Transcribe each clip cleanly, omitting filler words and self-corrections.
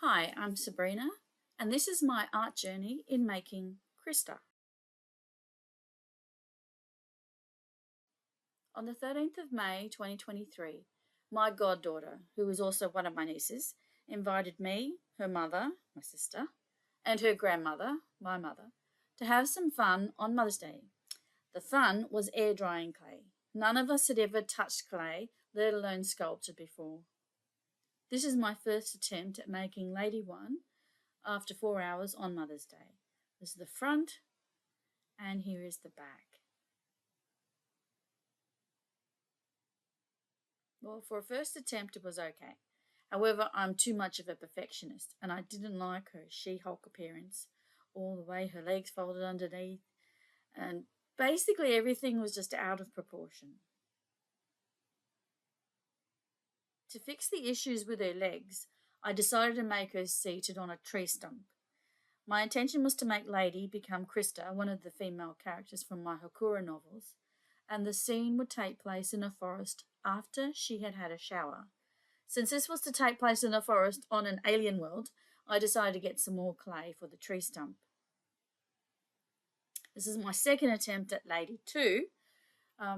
Hi, I'm Sabrina, and this is my art journey in making Krysta. On the 13th of May 2023, my goddaughter, who is also one of my nieces, invited me, her mother, my sister, and her grandmother, my mother, to have some fun on Mother's Day. The fun was air drying clay. None of us had ever touched clay, let alone sculpted before. This is my first attempt at making Lady One after 4 hours on Mother's Day. This is the front, and here is the back. Well, for a first attempt, it was okay. However, I'm too much of a perfectionist, and I didn't like her She-Hulk appearance, all the way her legs folded underneath, and basically everything was just out of proportion. To fix the issues with her legs, I decided to make her seated on a tree stump. My intention was to make Lady become Krysta, one of the female characters from my Houkura novels, and the scene would take place in a forest after she had had a shower. Since this was to take place in a forest on an alien world, I decided to get some more clay for the tree stump. This is my second attempt at Lady 2.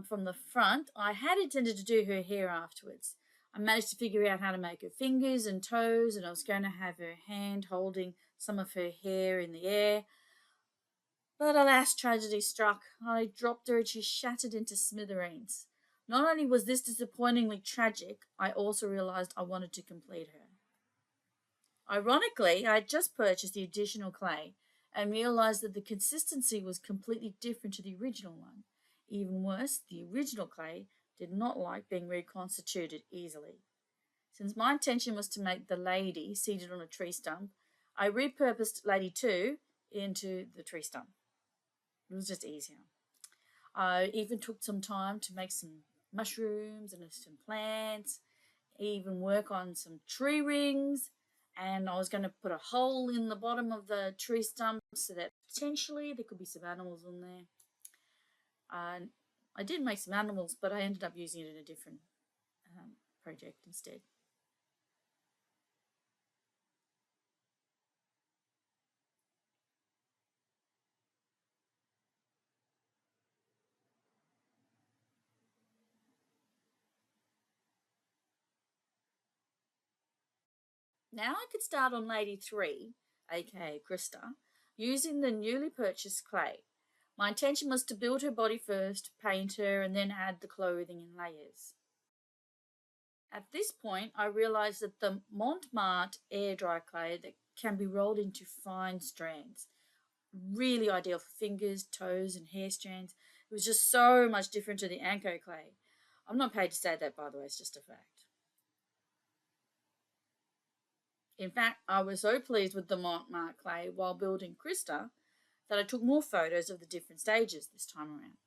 From the front, I had intended to do her hair afterwards. I managed to figure out how to make her fingers and toes, and I was going to have her hand holding some of her hair in the air. But alas, tragedy struck. I dropped her and she shattered into smithereens. Not only was this disappointingly tragic, I also realised I wanted to complete her. Ironically, I had just purchased the additional clay and realised that the consistency was completely different to the original one. Even worse, the original clay did not like being reconstituted easily. Since my intention was to make the lady seated on a tree stump, I repurposed Lady 2 into the tree stump. It was just easier. I even took some time to make some mushrooms and some plants, even work on some tree rings, and I was going to put a hole in the bottom of the tree stump so that potentially there could be some animals on there. I did make some animals, but I ended up using it in a different project instead. Now I could start on Lady 3, aka Krysta, using the newly purchased clay. My intention was to build her body first, paint her, and then add the clothing in layers. At this point, I realised that the Montmartre air dry clay that can be rolled into fine strands, really ideal for fingers, toes, and hair strands. It was just so much different to the Anko clay. I'm not paid to say that, by the way, it's just a fact. In fact, I was so pleased with the Montmartre clay while building Krysta that I took more photos of the different stages this time around.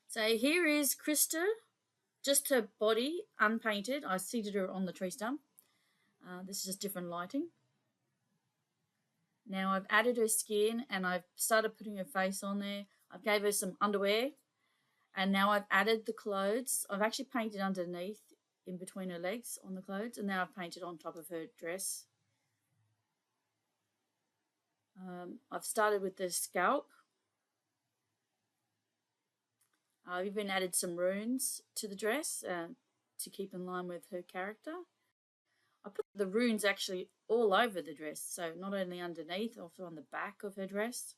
So here is Krysta, just her body, unpainted. I seated her on the tree stump. This is just different lighting. Now I've added her skin and I've started putting her face on there. I've gave her some underwear, and now I've added the clothes. I've actually painted underneath in between her legs on the clothes, and now I've painted on top of her dress. I've started with the scalp. I've even added some runes to the dress to keep in line with her character. I put the runes actually all over the dress, so not only underneath, also on the back of her dress.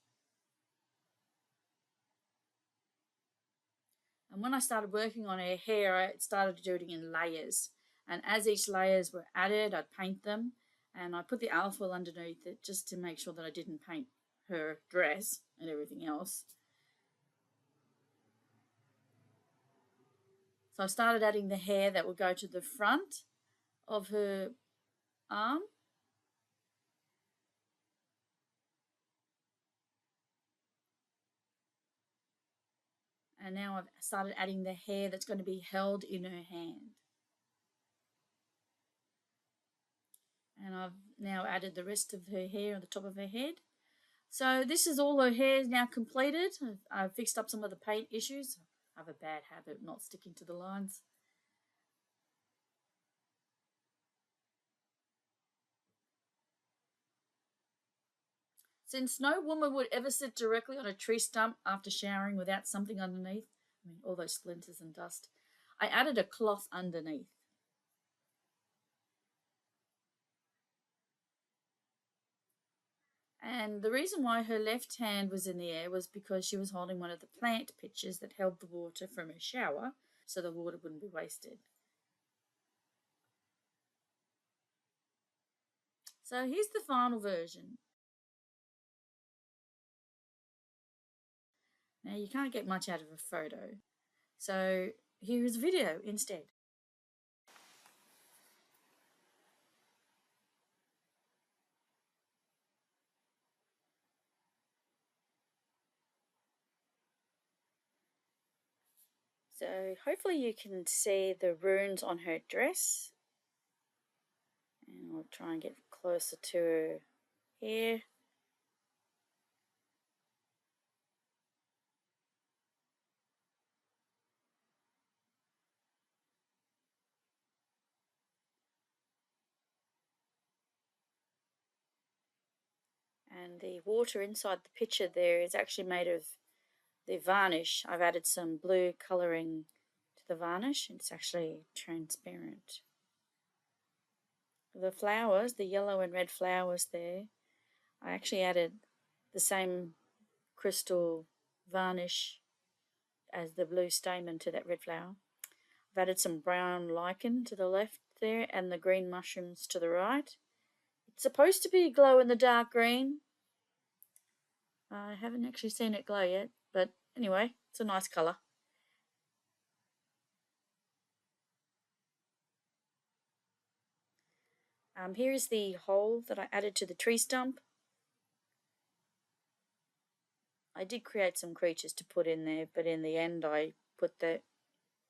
And when I started working on her hair, I started to do it in layers. And as each layers were added, I'd paint them. And I put the alfoil underneath it just to make sure that I didn't paint her dress and everything else. So I started adding the hair that would go to the front of her arm. And now I've started adding the hair that's going to be held in her hand. And I've now added the rest of her hair on the top of her head. So this is all her hair now completed. I've fixed up some of the paint issues. I have a bad habit of not sticking to the lines. Since no woman would ever sit directly on a tree stump after showering without something underneath, I mean, all those splinters and dust, I added a cloth underneath. And the reason why her left hand was in the air was because she was holding one of the plant pitchers that held the water from her shower, so the water wouldn't be wasted. So here's the final version. Now you can't get much out of a photo, so here is video instead. So hopefully you can see the runes on her dress. And I'll try and get closer to her hair. And the water inside the pitcher there is actually made of the varnish. I've added some blue colouring to the varnish. It's actually transparent. The flowers, the yellow and red flowers there, I actually added the same crystal varnish as the blue stamen to that red flower. I've added some brown lichen to the left there and the green mushrooms to the right. It's supposed to be glow in the dark green. I haven't actually seen it glow yet, but anyway, it's a nice colour. Here is the hole that I added to the tree stump. I did create some creatures to put in there, but in the end I put that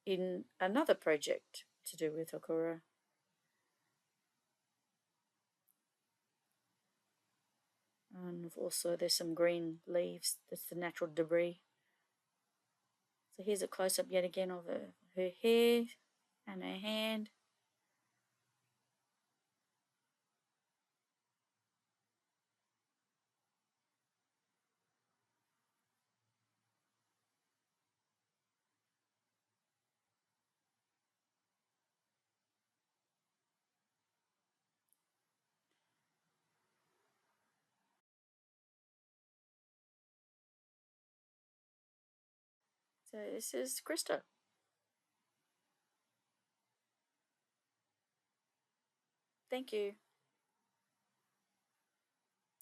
in another project to do with Houkura. And also there's some green leaves, that's the natural debris. So here's a close-up yet again of her hair and her hand. So this is Krysta. Thank you.